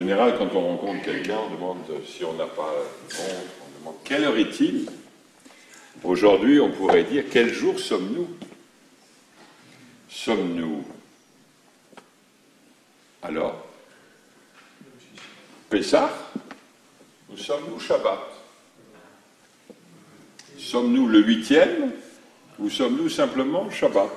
En général, quand on rencontre quelqu'un, on demande si on n'a pas honte, on demande quelle heure est-il? Aujourd'hui, on pourrait dire quel jour sommes-nous? Sommes-nous alors Pessah ou sommes-nous Shabbat? Sommes-nous le 8e ou sommes-nous simplement Shabbat?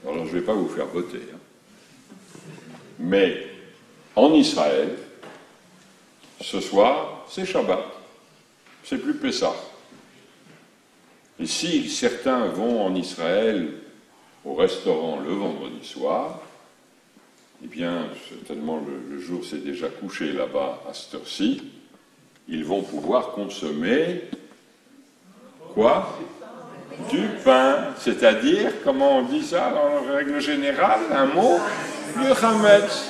Alors, je ne vais pas vous faire voter, hein. Mais en Israël, ce soir, c'est Shabbat. C'est plus Pessah. Et si certains vont en Israël au restaurant le vendredi soir, eh bien, certainement le jour s'est déjà couché là-bas à cette heure-ci, ils vont pouvoir consommer quoi? Du pain. C'est-à-dire, comment on dit ça en règle générale, un mot? Le chametz.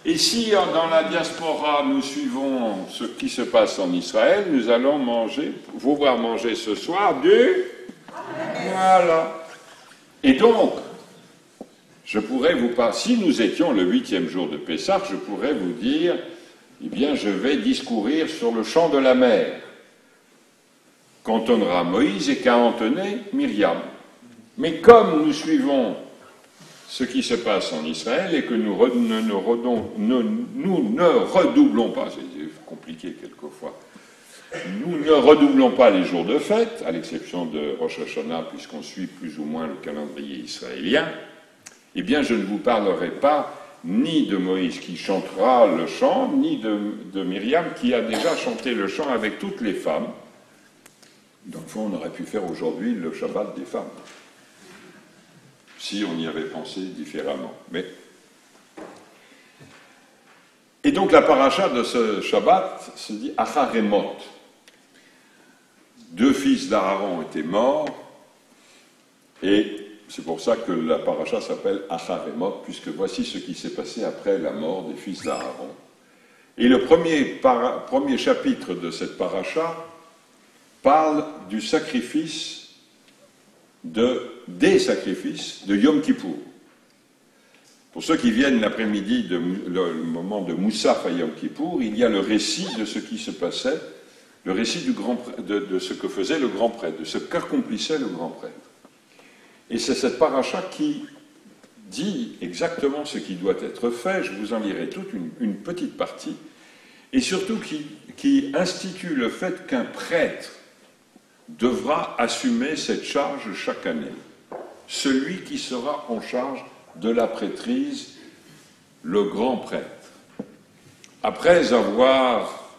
Et si dans la diaspora nous suivons ce qui se passe en Israël, nous allons pouvoir manger ce soir du... Voilà. Et donc, je pourrais vous parler, si nous étions le 8e jour de Pessah, je pourrais vous dire, eh bien, je vais discourir sur le champ de la mer, qu'entonnera Moïse et qu'a entonné Myriam. Mais comme nous suivons ce qui se passe en Israël et que nous ne redoublons pas, c'est compliqué quelquefois, nous ne redoublons pas les jours de fête, à l'exception de Rosh Hashanah, puisqu'on suit plus ou moins le calendrier israélien, eh bien je ne vous parlerai pas ni de Moïse qui chantera le chant, ni de Myriam qui a déjà chanté le chant avec toutes les femmes. Dans le fond, on aurait pu faire aujourd'hui le Shabbat des femmes, si on y avait pensé différemment. Et donc la paracha de ce Shabbat se dit Acharemot. 2 fils d'Aaron étaient morts, et c'est pour ça que la paracha s'appelle Acharemot, puisque voici ce qui s'est passé après la mort des fils d'Aaron. Et le premier chapitre de cette paracha parle du sacrifice des sacrifices de Yom Kippour. Pour ceux qui viennent l'après-midi, le moment de Moussaf à Yom Kippour, il y a le récit de ce qui se passait, le récit de ce que faisait le grand prêtre, de ce qu'accomplissait le grand prêtre. Et c'est cette paracha qui dit exactement ce qui doit être fait. Je vous en lirai toute une petite partie, et surtout qui institue le fait qu'un prêtre devra assumer cette charge chaque année. Celui qui sera en charge de la prêtrise, le grand prêtre. Après avoir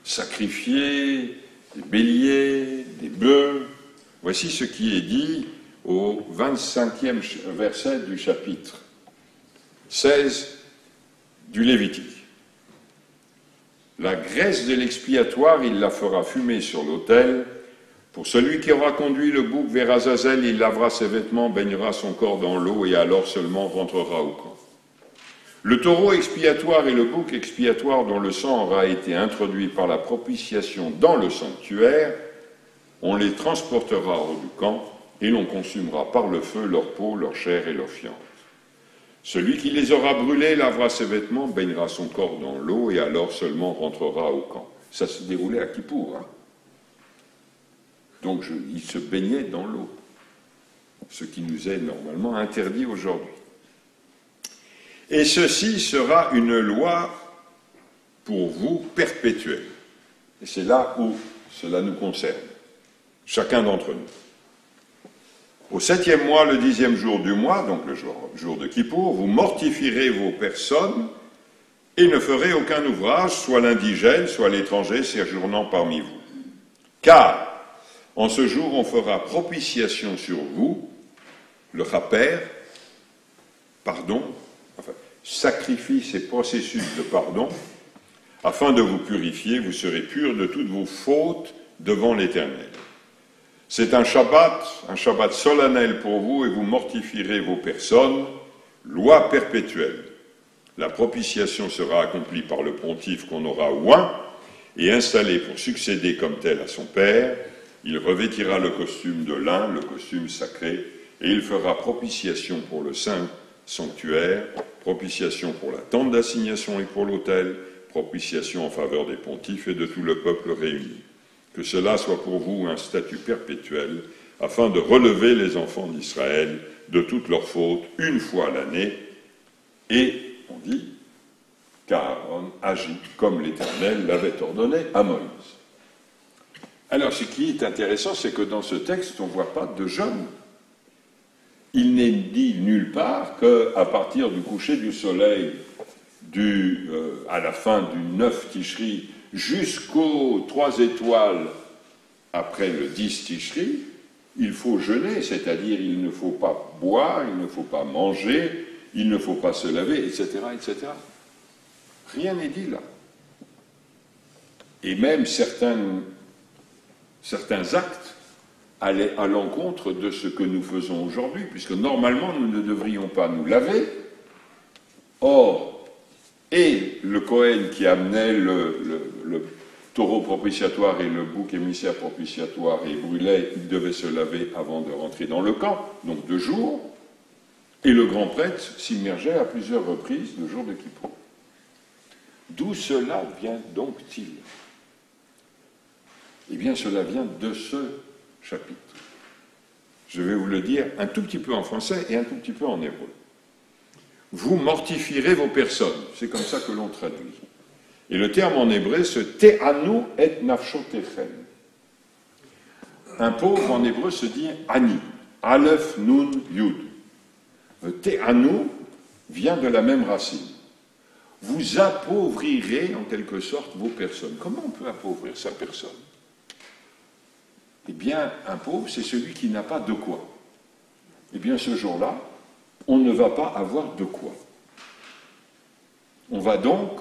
sacrifié des béliers, des bœufs, voici ce qui est dit au 25e verset du chapitre 16 du Lévitique. La graisse de l'expiatoire, il la fera fumer sur l'autel. Pour celui qui aura conduit le bouc vers Azazel, il lavera ses vêtements, baignera son corps dans l'eau et alors seulement rentrera au camp. Le taureau expiatoire et le bouc expiatoire dont le sang aura été introduit par la propitiation dans le sanctuaire, on les transportera hors du camp et l'on consumera par le feu leur peau, leur chair et leur fiente. Celui qui les aura brûlés lavera ses vêtements, baignera son corps dans l'eau et alors seulement rentrera au camp. Ça se déroulait à Kippour, hein. Donc il se baignait dans l'eau, ce qui nous est normalement interdit aujourd'hui. Et ceci sera une loi pour vous perpétuelle. Et c'est là où cela nous concerne, chacun d'entre nous. Au 7e mois, le 10e jour du mois, donc le jour de Kippour, vous mortifierez vos personnes et ne ferez aucun ouvrage, soit l'indigène, soit l'étranger séjournant parmi vous. Car en ce jour, on fera propitiation sur vous, le chaper, sacrifice et processus de pardon, afin de vous purifier, vous serez purs de toutes vos fautes devant l'Éternel. C'est un Shabbat solennel pour vous, et vous mortifierez vos personnes, loi perpétuelle. La propitiation sera accomplie par le pontife qu'on aura oint et installé pour succéder comme tel à son père. Il revêtira le costume de lin, le costume sacré, et il fera propitiation pour le saint sanctuaire, propitiation pour la tente d'assignation et pour l'autel, propitiation en faveur des pontifes et de tout le peuple réuni. Que cela soit pour vous un statut perpétuel, afin de relever les enfants d'Israël de toutes leurs fautes une fois l'année. Et, on dit, qu'Aaron agit comme l'Éternel l'avait ordonné à Moïse. Alors, ce qui est intéressant, c'est que dans ce texte, on ne voit pas de jeûne. Il n'est dit nulle part qu'à partir du coucher du soleil à la fin du 9 Tishri jusqu'aux 3 étoiles après le 10 Tishri, il faut jeûner, c'est-à-dire il ne faut pas boire, il ne faut pas manger, il ne faut pas se laver, etc., etc. Rien n'est dit là. Et même certains actes allaient à l'encontre de ce que nous faisons aujourd'hui, puisque normalement nous ne devrions pas nous laver. Or, et le Kohen qui amenait le taureau propitiatoire et le bouc émissaire propitiatoire et brûlait, il devait se laver avant de rentrer dans le camp, donc 2 jours, et le grand prêtre s'immergeait à plusieurs reprises le jour de Kippour. D'où cela vient donc-t-il? Eh bien, cela vient de ce chapitre. Je vais vous le dire un tout petit peu en français et un tout petit peu en hébreu. Vous mortifierez vos personnes, c'est comme ça que l'on traduit. Et le terme en hébreu, c'est te'anu et nafshotechem. Un pauvre en hébreu se dit ani, aleph nun yud. Te'anu vient de la même racine. Vous appauvrirez en quelque sorte vos personnes. Comment on peut appauvrir sa personne? Eh bien, un pauvre, c'est celui qui n'a pas de quoi. Eh bien, ce jour-là, on ne va pas avoir de quoi. On va donc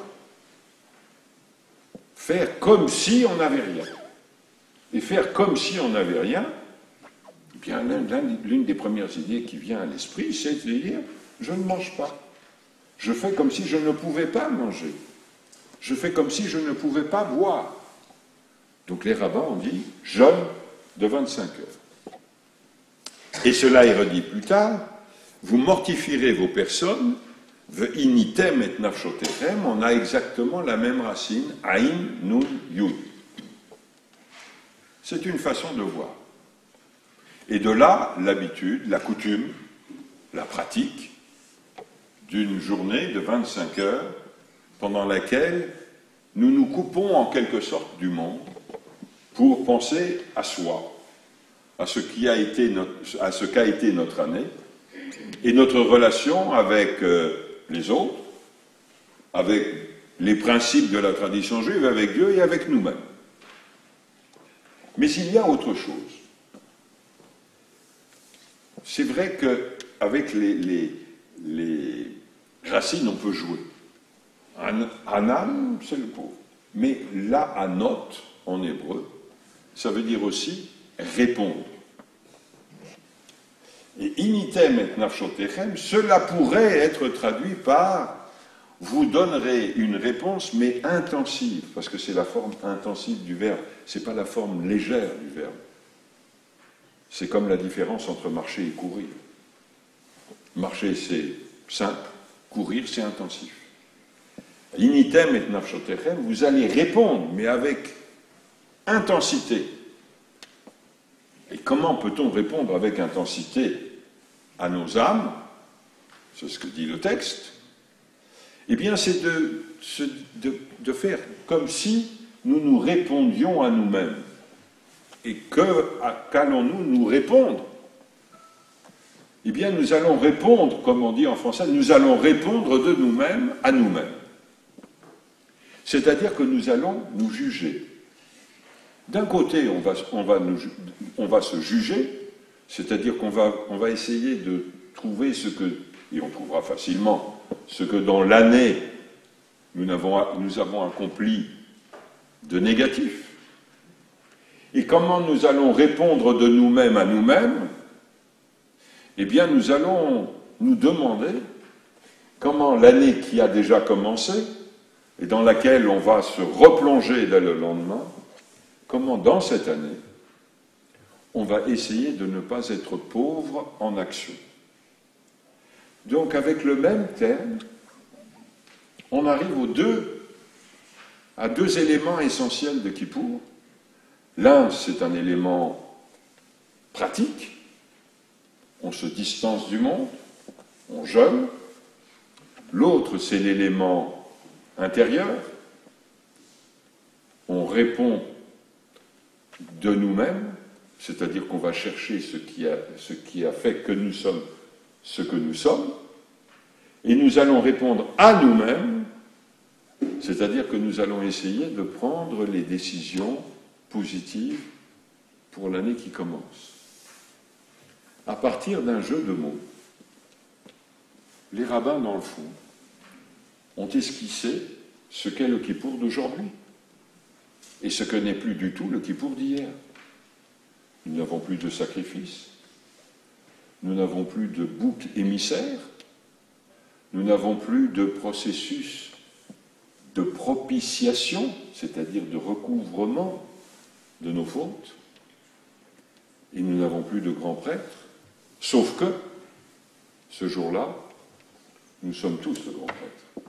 faire comme si on n'avait rien. Et faire comme si on n'avait rien, eh bien, l'une des premières idées qui vient à l'esprit, c'est de dire, je ne mange pas. Je fais comme si je ne pouvais pas manger. Je fais comme si je ne pouvais pas boire. Donc les rabbins ont dit, jeûne de 25 heures. Et cela est redit plus tard, vous mortifierez vos personnes, ve'initem et nafshotechem, on a exactement la même racine, aïn, nun, yud. C'est une façon de voir. Et de là, l'habitude, la coutume, la pratique d'une journée de 25 heures pendant laquelle nous nous coupons en quelque sorte du monde pour penser à soi, à ce qu'a été notre année et notre relation avec les autres, avec les principes de la tradition juive, avec Dieu et avec nous-mêmes. Mais il y a autre chose. C'est vrai qu'avec les racines, on peut jouer. Anan, c'est le pauvre. Mais la anot, en hébreu, ça veut dire aussi répondre. Et initem et nafshotechem, cela pourrait être traduit par vous donnerez une réponse, mais intensive, parce que c'est la forme intensive du verbe, c'est pas la forme légère du verbe. C'est comme la différence entre marcher et courir. Marcher, c'est simple, courir, c'est intensif. Initem et nafshotechem, vous allez répondre, mais avec intensité. Et comment peut-on répondre avec intensité à nos âmes? C'est ce que dit le texte. Eh bien, c'est de faire comme si nous nous répondions à nous-mêmes. Et qu'allons-nous nous répondre? Eh bien, nous allons répondre, comme on dit en français, nous allons répondre de nous-mêmes à nous-mêmes. C'est-à-dire que nous allons nous juger. D'un côté, on va se juger, c'est-à-dire qu'on va essayer de trouver et on trouvera facilement, ce que dans l'année nous avons accompli de négatif. Et comment nous allons répondre de nous-mêmes à nous-mêmes? Eh bien, nous allons nous demander comment l'année qui a déjà commencé, et dans laquelle on va se replonger dès le lendemain, comment dans cette année, on va essayer de ne pas être pauvre en action. Donc avec le même terme, on arrive à deux éléments essentiels de Kippour. L'un, c'est un élément pratique. On se distance du monde, on jeûne. L'autre, c'est l'élément intérieur. On répond de nous-mêmes, c'est-à-dire qu'on va chercher ce qui a fait que nous sommes ce que nous sommes, et nous allons répondre à nous-mêmes, c'est-à-dire que nous allons essayer de prendre les décisions positives pour l'année qui commence. À partir d'un jeu de mots, les rabbins, dans le fond, ont esquissé ce qu'est le Kippour d'aujourd'hui et ce que n'est plus du tout le Kippour d'hier. Nous n'avons plus de sacrifices, nous n'avons plus de bouc émissaire, nous n'avons plus de processus de propitiation, c'est-à-dire de recouvrement de nos fautes, et nous n'avons plus de grands prêtres, sauf que, ce jour-là, nous sommes tous de grands prêtres.